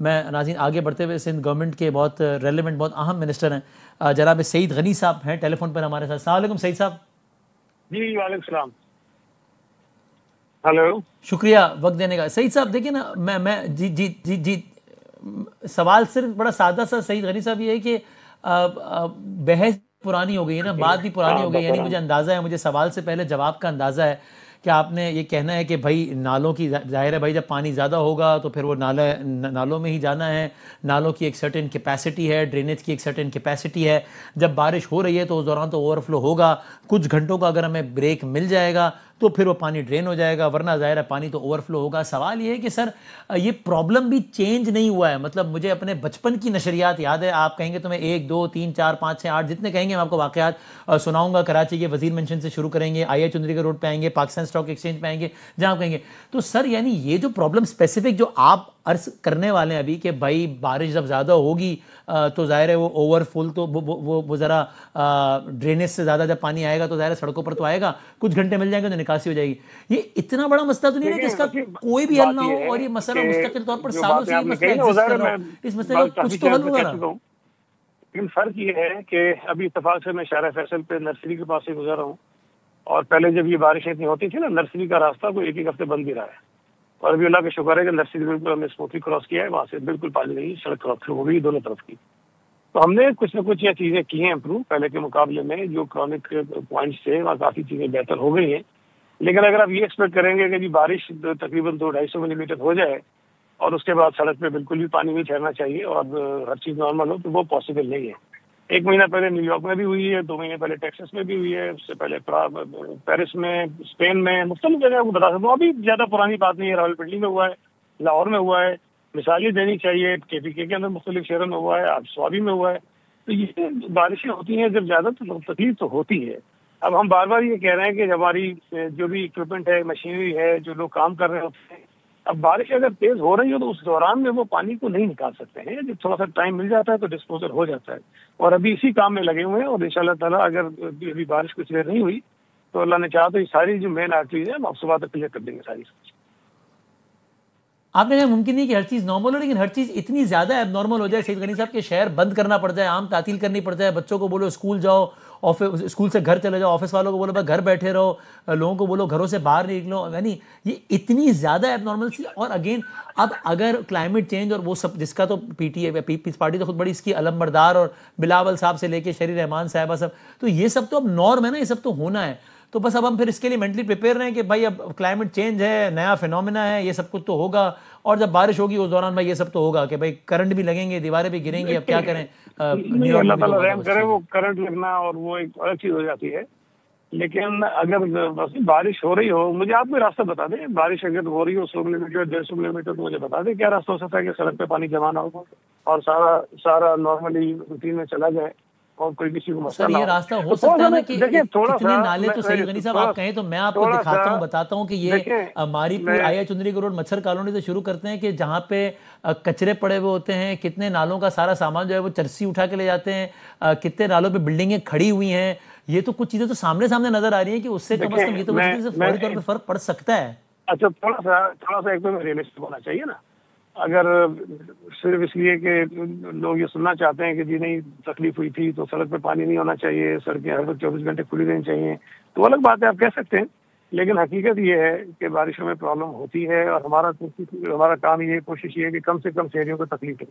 میں ناظرین آگے بڑھتے ہوئے سندھ گورنمنٹ کے بہت ریلیونٹ بہت اہم منسٹر ہیں جناب سعید غنی صاحب ہیں ٹیلی فون پر ہمارے ساتھ. السلام علیکم سعید صاحب. جی وعلیکم السلام. ہلو, شکریہ وقت دینے کا. سعید صاحب دیکھیں نا, میں جی جی جی جی سوال صرف بڑا سادہ سا سعید غنی صاحب یہ ہے کہ بحث پرانی ہو گئی ہے نا, بات بھی پرانی ہو گئی, یعنی مجھے اندازہ ہے, مجھے سوال سے پہلے جواب کا اندازہ ہے کہ آپ نے یہ کہنا ہے کہ بھائی نالوں کی ظاہر ہے بھائی جب پانی زیادہ ہوگا تو پھر وہ نالوں میں ہی جانا ہے, نالوں کی ایک سرٹن کیپیسٹی ہے, ڈرینیج کی ایک سرٹن کیپیسٹی ہے, جب بارش ہو رہی ہے تو اس دوران تو اوور فلو ہوگا, کچھ گھنٹوں کا اگر ہمیں بریک مل جائے گا تو پھر وہ پانی ڈرین ہو جائے گا, ورنہ ظاہر ہے پانی تو اوور فلو ہوگا. سوال یہ ہے کہ سر یہ پرابلم بھی چینج نہیں ہوا ہے, مطلب مجھے اپنے بچپن کی نشریات یاد ہے, آپ کہیں گے تو میں 1 2 3 4 5 6 8 جتنے کہیں گے میں آپ کو واقعات سناؤں گا. کراچی کے وزیر منشن سے شروع کریں گے, آئی ایچ چندری کے روڈ پہ آئیں گے, پاکستان اسٹاک ایکسچینج پہ آئیں گے, جہاں آپ کہیں گے. تو سر یعنی یہ جو پرابلم اسپیسیفک جو آپ عرض کرنے والے ہیں ابھی کہ بھائی بارش جب زیادہ ہوگی تو ظاہر ہے وہ اوور فل تو وہ ذرا ڈرینیج سے زیادہ جب پانی آئے گا تو ظاہر ہے سڑکوں پر تو آئے گا, کچھ گھنٹے مل جائیں گے تو نکاسی ہو جائے گی. یہ اتنا بڑا مسئلہ تو نہیں ہے کہ اس کا کوئی بھی حل نہ ہو, اور یہ مسئلہ مستقل طور پر سالوں سے یہ مسئلہ ایگزسٹ کر رہا ہو, اس مسئلے کا کچھ تو حل ہوگا نا. لیکن فرق یہ ہے کہ ابھی اتفاق سے میں شارع فیصل پہ نرسری کے پاس سے گزر رہا ہوں, اور پہلے جب یہ بارشیں اتنی ہوتی تھی نا, نرسری کا راستہ کوئی 1 ہفتے بند بھی رہا ہے, اور ابھی اللہ کا شکر ہے کہ نرسری بالکل ہم نے اسموتھلی کراس کیا ہے, وہاں سے بالکل پانی نہیں, سڑک کراس ہو گئی دونوں طرف کی. تو ہم نے کچھ نہ کچھ یہ چیزیں کی ہیں امپروو پہلے کے مقابلے میں, جو کرونک پوائنٹس تھے وہاں کافی چیزیں بہتر ہو گئی ہیں. لیکن اگر آپ یہ ایکسپیکٹ کریں گے کہ جی بارش تقریباً 200-250 ملی میٹر ہو جائے اور اس کے بعد سڑک پہ بالکل بھی پانی نہیں ٹھہرنا چاہیے اور ہر چیز نارمل ہو, تو وہ پاسبل نہیں ہے. 1 مہینہ پہلے نیو یارک میں بھی ہوئی ہے, 2 مہینے پہلے ٹیکسس میں بھی ہوئی ہے, اس سے پہلے پیرس میں, اسپین میں, مختلف جگہ کو بتا سکتا ہوں. ابھی زیادہ پرانی بات نہیں ہے, راولپنڈی میں ہوا ہے, لاہور میں ہوا ہے, مثالیں دینی چاہیے, KPK کے اندر مختلف شہروں میں ہوا ہے, آج سوابی میں ہوا ہے. تو یہ بارشیں ہوتی ہیں جب زیادہ تو تکلیف تو ہوتی ہے. اب ہم بار بار یہ کہہ رہے ہیں کہ ہماری جو بھی اکوپمنٹ ہے, مشینری ہے, جو لوگ کام کر رہے ہوتے ہیں, اب بارش اگر تیز ہو رہی ہو تو اس دوران میں وہ پانی کو نہیں نکال سکتے ہیں. جب تھوڑا سا ٹائم مل جاتا ہے تو ڈسپوزل ہو جاتا ہے, اور ابھی اسی کام میں لگے ہوئے ہیں. اور انشاءاللہ تعالیٰ اگر ابھی بارش کچھ دیر نہیں ہوئی تو اللہ نے چاہا تو یہ ساری جو مین آرٹریز ہیں ہم آپ صبح تک کلیئر کر دیں گے ساری. آپ نے کہا ممکن نہیں کہ ہر چیز نارمل ہو, لیکن ہر چیز اتنی زیادہ ایب نارمل ہو جائے سعید غنی صاحب کہ شہر بند کرنا پڑ جائے, عام تعطیل کرنی پڑ جائے, بچوں کو بولو اسکول جاؤ, اسکول سے گھر چلے جاؤ, آفس والوں کو بولو بھائی گھر بیٹھے رہو, لوگوں کو بولو گھروں سے باہر نہیں نکلو, یعنی یہ اتنی زیادہ ایب نارمل سی. اور اگین اب اگر کلائمیٹ چینج اور وہ سب جس کا تو پیپلز پارٹی تو خود بڑی اس کی علم بردار, اور بلاول صاحب سے لے کے شری رحمان صاحبہ سب, تو یہ سب تو اب نارم ہے نا, یہ سب تو ہونا ہے. تو بس اب ہم پھر اس کے لیے مینٹلی پریپیئر رہیں کہ بھائی اب کلائمیٹ چینج ہے, نیا فینومینا ہے, یہ سب کچھ تو ہوگا, اور جب بارش ہوگی اس دوران بھائی یہ سب تو ہوگا کہ بھائی کرنٹ بھی لگیں گے, دیواریں بھی گریں گی, اب کیا کریں. اللہ تعالیٰ رحم کرے, وہ کرنٹ لگنا اور وہ ایک الگ چیز ہو جاتی ہے. لیکن اگر بارش ہو رہی ہو, مجھے آپ کو راستہ بتا دیں, بارش اگر ہو رہی ہو 100 کلو میٹر 150 کلو میٹر, تو مجھے بتا دیں کیا راستہ ہو سکتا ہے کہ سڑک پہ پانی جمع نہ ہو اور سارا نارملی روٹین میں چلا جائے اور کوئی کسی کو مسئلہ نہ ہو. یہ راستہ ہو سکتا ہے نا کہ کتنے نالے تو سعید غنی صاحب آپ کہیں تو میں آپ کو دکھاتا ہوں, بتاتا ہوں کہ یہ ماری پور آیا چندری کے روڈ مچھر کالونی سے شروع کرتے ہیں کہ جہاں پہ کچرے پڑے ہوئے ہوتے ہیں, کتنے نالوں کا سارا سامان جو ہے وہ چرسی اٹھا کے لے جاتے ہیں, کتنے نالوں پہ بلڈنگیں کھڑی ہوئی ہیں. یہ تو کچھ چیزیں تو سامنے نظر آ رہی ہیں کہ اس سے کم از کم یہ تو فوری طور پہ فرق پڑ سکتا ہے. اچھا تھوڑا سا ایک تو ریئلسٹک ہونا چاہیے نا. اگر صرف اس لیے کہ لوگ یہ سننا چاہتے ہیں کہ جی نہیں تکلیف ہوئی تھی تو سڑک پہ پانی نہیں ہونا چاہیے, سڑکیں ہر وقت 24 گھنٹے کھلی رہنی چاہیے, تو الگ بات ہے, آپ کہہ سکتے ہیں. لیکن حقیقت یہ ہے کہ بارشوں میں پرابلم ہوتی ہے, اور ہمارا کام یہ کوشش یہ ہے کہ کم سے کم شہریوں کو تکلیف ہو,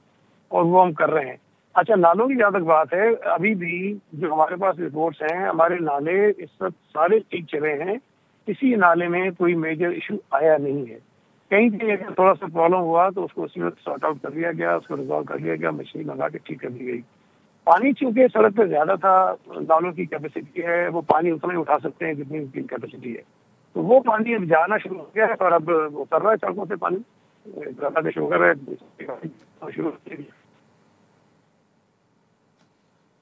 اور وہ ہم کر رہے ہیں. اچھا نالوں کی جہاں تک بات ہے, ابھی بھی جو ہمارے پاس رپورٹس ہیں, ہمارے نالے اس وقت سارے ٹھیک چلے ہیں, کسی نالے میں کوئی میجر ایشو آیا نہیں ہے. کہیں بھی اگر تھوڑا سا پرابلم ہوا تو اس کو اسی وقت سارٹ آؤٹ کر لیا گیا, اس کو ریزالو کر لیا گیا, مشین منگا کے ٹھیک کر دی گئی. پانی چونکہ سڑک پہ زیادہ تھا, نالوں کی کیپیسٹی ہے, وہ پانی اتنا ہی اٹھا سکتے ہیں جتنی ان کی کیپیسٹی ہے, تو وہ پانی اب جانا شروع ہو گیا ہے, اور اب اتر رہا ہے سڑکوں سے پانی, اللہ کا شکر ہے شروع.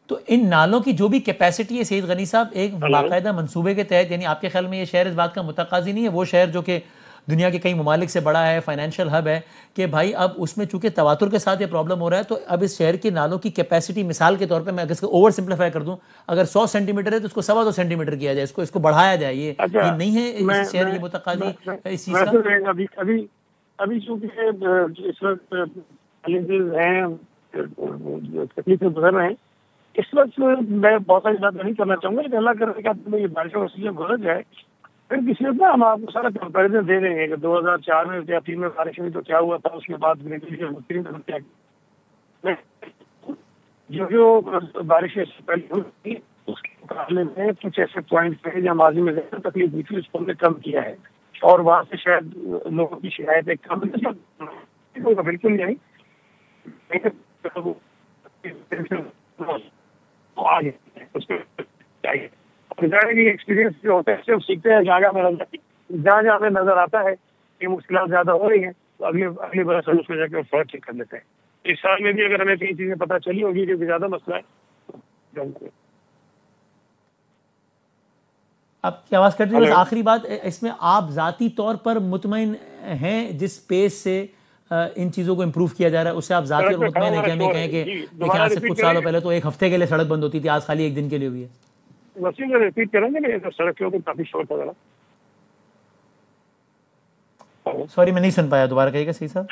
تو ان نالوں کی جو بھی کیپیسٹی ہے سعید غنی صاحب, ایک باقاعدہ منصوبے کے تحت, یعنی آپ کے خیال میں یہ شہر اس بات کا متقاضی نہیں ہے, وہ شہر جو کہ دنیا کے کئی ممالک سے بڑا ہے, فائنینشیل ہب ہے, کہ بھائی اب اس میں چونکہ تواتر کے ساتھ یہ پرابلم ہو رہا ہے, تو اب اس شہر کے نالوں کی کیپیسٹی مثال کے طور پہ میں اگر اس کو اوور سمپلیفائی کر دوں, اگر 100 سینٹی میٹر ہے تو اس کو 2.25 سینٹی میٹر کیا جائے, اس کو بڑھایا جائے. یہ نہیں ہے اس شہر کی متقاضی اس چیز کا. ابھی چونکہ اس وقت چیلنجز ہیں، تکلیفیں گزر رہے ہیں، اس وقت میں بہت ساری بات نہیں کرنا چاہوں گا، لیکن اللہ کرے کہ یہ بارشوں کا سیزن گزر جائے پھر کسی وقت ہم آپ کو سارا کمپیریزن دے دیں گے کہ 2004 میں یا 3 میں بارش ہوئی تو کیا ہوا تھا، اس کے بعد جو بارشیں پہلے ہوئی اس کے مقابلے میں کچھ ایسے پوائنٹ ہیں جہاں ماضی میں زیادہ تکلیف ہوئی تھی اس کو ہم نے کم کیا ہے، اور وہاں سے شاید لوگوں کی شکایتیں کم بالکل نہیں ایکسپیرینس جو ہوتا ہے ہم سیکھتے ہیں، جہاں جہاں ہمیں نظر آتا ہے کہ مشکلات زیادہ ہو رہی ہیں تو اگلی برس ہم اس میں جا کے فرق ٹھیک کر لیتے ہیں۔ اس سال میں بھی اگر ہمیں کئی چیزیں پتہ چلی ہوگی جو زیادہ مسئلہ ہے۔ آپ کی آواز کٹ رہی ہے، بس آخری بات اس میں، آپ ذاتی طور پر مطمئن ہیں جس پیس سے ان چیزوں کو امپروو کیا جا رہا ہے اس سے آپ ذاتی طور مطمئن ہیں کہ ہمیں کہیں کہ دیکھیں آج سے کچھ سالوں پہلے تو ایک ہفتے کے لیے سڑک بند ہوتی تھی، آج خالی ایک دن کے لیے ہوئی ہے؟ وسیم میں ریپیٹ کریں گے، سڑک کے اوپر کافی شور تھا ذرا، سوری میں نہیں سن پایا، دوبارہ کہیے گا صحیح صاحب؟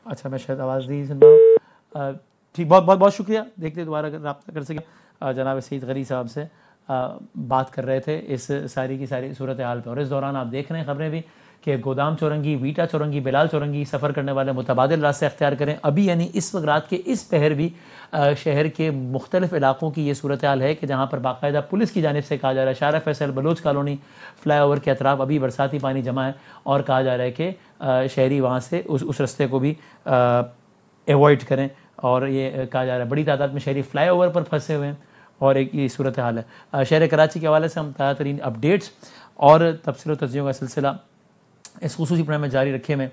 اچھا میں شاید آواز نہیں سن رہا ہوں، ٹھیک، بہت بہت بہت شکریہ، دیکھتے دوبارہ اگر رابطہ کر سکیں۔ جناب سعید غنی صاحب سے بات کر رہے تھے اس ساری کی ساری صورتحال پہ، اور اس دوران آپ دیکھ رہے ہیں خبریں بھی کہ گودام چورنگی، ویٹا چورنگی، بلال چورنگی سفر کرنے والے متبادل راستے اختیار کریں۔ ابھی یعنی اس وقت رات کے اس پہر بھی شہر کے مختلف علاقوں کی یہ صورتحال ہے کہ جہاں پر باقاعدہ پولیس کی جانب سے کہا جا رہا ہے Shahrah Faisal, Baloch colony, flyover کے اطراف ابھی برساتی پانی جمع ہے، اور کہا جا رہا ہے کہ شہری وہاں سے اس رستے کو بھی ایوائڈ کریں، اور یہ کہا جا رہا ہے بڑی تعداد میں شہری فلائی اوور پر پھنسے ہوئے ہیں، اور ایک یہ صورتحال ہے۔ شہر کراچی کے حوالے سے ہم تازہ ترین اپڈیٹس اور تبصرے و تجزیوں کا سلسلہ اس خصوصی پروگرام میں جاری رکھے میں